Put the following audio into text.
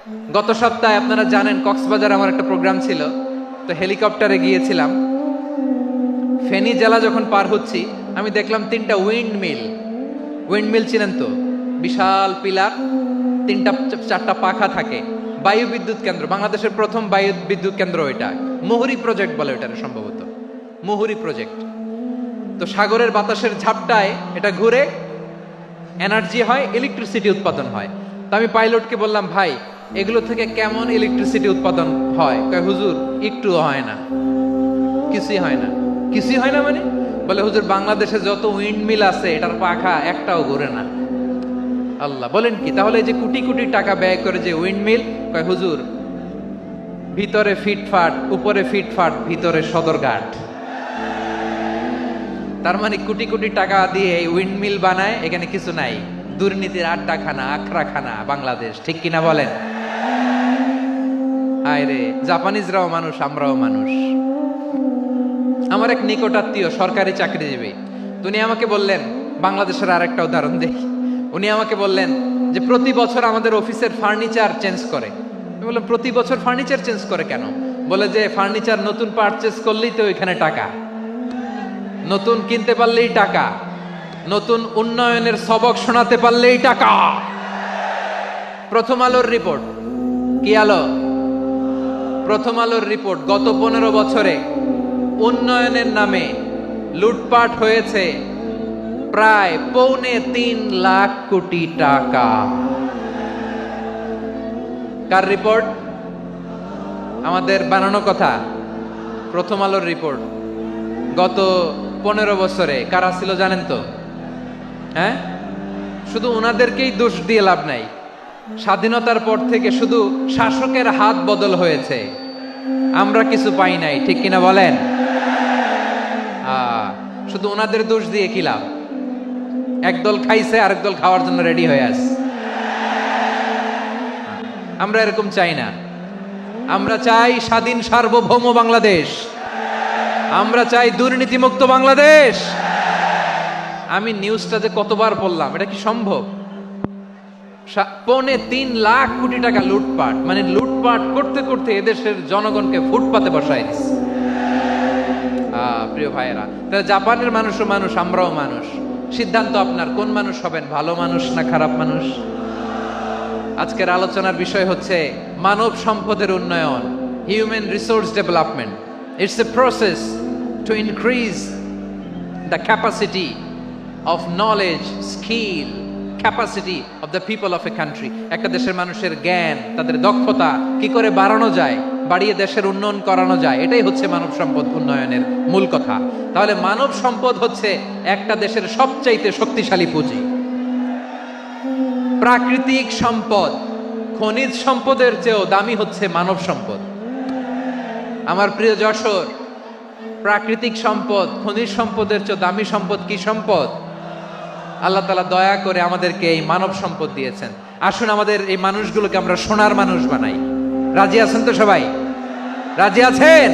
গত সপ্তাহে আপনারা জানেন কক্সবাজার আমার একটা প্রোগ্রাম ছিল, তো হেলিকপ্টারে গিয়েছিলাম। ফেনী জেলা যখন পার হচ্ছি আমি দেখলাম 3টা উইন্ড মিল চিনেন তো, বিশাল পিলার, 3টা 4টা পাখা থাকে। বায়ু বিদ্যুৎ কেন্দ্র, বাংলাদেশের প্রথম বায়ু বিদ্যুৎ কেন্দ্র এটা। মুহুরী প্রজেক্ট বলে এটার সম্ভবত, মুহুরী প্রজেক্ট। তো সাগরের বাতাসের ঝাপটায় এটা ঘুরে এনার্জি হয়, ইলেকট্রিসিটি উৎপাদন হয়। তো আমি পাইলটকে বললাম, ভাই এগুলো থেকে কেমন ইলেকট্রিসিটি উৎপাদন হয়? কয় হুজুর একটু হয় না, কিছুই হয় না। কিছুই হয় না মানে? বলে হুজুর বাংলাদেশে যত উইন্ড মিল আছে এটার পাখা একটাও ঘুরে না। আল্লাহ, বলেন কি? তাহলে এই যে কোটি কোটি টাকা ব্যয় করে যে উইন্ড মিল, কয় হুজুর ভিতরে ফিটফাট, উপরে ফিটফাট, ভিতরে সদরঘাট। তার মানে কোটি কোটি টাকা দিয়ে এই উইন্ড মিল বানায়, এখানে কিছু নাই। দুর্নীতির আড্ডাখানা, আখড়াখানা বাংলাদেশ, ঠিক কিনা বলেন? হায় রে, জাপানিজরাও মানুষ, আমরাও মানুষ। আমার এক নিকটাত্মীয় সরকারি চাকরিজীবী, উনি আমাকে বললেন, বাংলাদেশের আরেকটা উদাহরণ দেখি। উনি আমাকে বললেন যে প্রতি বছর আমাদের অফিসের ফার্নিচার চেঞ্জ করে। আমি বললাম প্রতি বছর ফার্নিচার চেঞ্জ করে কেন? বলে যে ফার্নিচার নতুন পারচেজ করলেই তো এখানে টাকা, নতুন কিনতে পারলেই টাকা, নতুন উন্নয়নের সবক শোনাতে পারলেই টাকা। প্রথম আলোর রিপোর্ট, কি আলো? প্রথম আলোর রিপোর্ট, গত 15 বছরে উন্নয়নের নামে লুটপাট হয়েছে প্রায় 3.25 লাখ কোটি টাকা। কার রিপোর্ট? আমাদের বানানো কথা। প্রথম আলোর রিপোর্ট। গত 15 বছরে কারা ছিল জানেন তো? হ্যাঁ, শুধু ওনাদেরকেই দোষ দিয়ে লাভ নাই। স্বাধীনতার পর থেকে শুধু শাসকের হাত বদল হয়েছে, আমরা কিছু পাই নাই, ঠিক কিনা বলেন? শুধু ওনাদের দোষ দিয়ে কি লাভ? একদল খাইছে, আরেক দল খাওয়ার জন্য রেডি হয়ে আছে। আমরা এরকম চাই না। আমরা চাই স্বাধীন সার্বভৌম বাংলাদেশ। আমরা চাই দুর্নীতিমুক্ত বাংলাদেশ। আমি নিউজটা যে কতবার বললাম, এটা কি সম্ভব? 3.25 লাখ কোটি টাকা লুটপাট, মানে লুটপাট করতে করতে এদেশের জনগণকে ফুটপাতে বসায় দিচ্ছে। প্রিয় ভাইয়েরা, তাহলে জাপানের মানুষও মানুষ, আমরাও মানুষ। সিদ্ধান্ত আপনার, কোন মানুষ হবেন, ভালো মানুষ না খারাপ মানুষ? আজকের আলোচনার বিষয় হচ্ছে মানব সম্পদের উন্নয়ন, human resource development. It's a process to increase the capacity of knowledge, skill, capacity of the people of a country. একটা দেশের মানুষের জ্ঞান, তাদের দক্ষতা কি করে বাড়ানো যায়, বাড়িয়ে দেশের উন্নয়ন করানো যায়, এটাই হচ্ছে মানব সম্পদ উন্নয়নের মূল কথা। তাহলে মানব সম্পদ হচ্ছে একটা দেশের সবচাইতে শক্তিশালী পুঁজি। প্রাকৃতিক সম্পদ, খনিজ সম্পদের চেয়েও দামি হচ্ছে মানব সম্পদ। আমার প্রিয় যশোর, প্রাকৃতিক সম্পদ, খনিজ সম্পদের চেয়ে দামি সম্পদ কি সম্পদ? আল্লাহ তাআলা দয়া করে আমাদেরকে এই মানব সম্পদ দিয়েছেন। আসুন আমাদের এই মানুষগুলোকে আমরা সোনার মানুষ বানাই। রাজি আছেন তো সবাই? রাজি আছেন?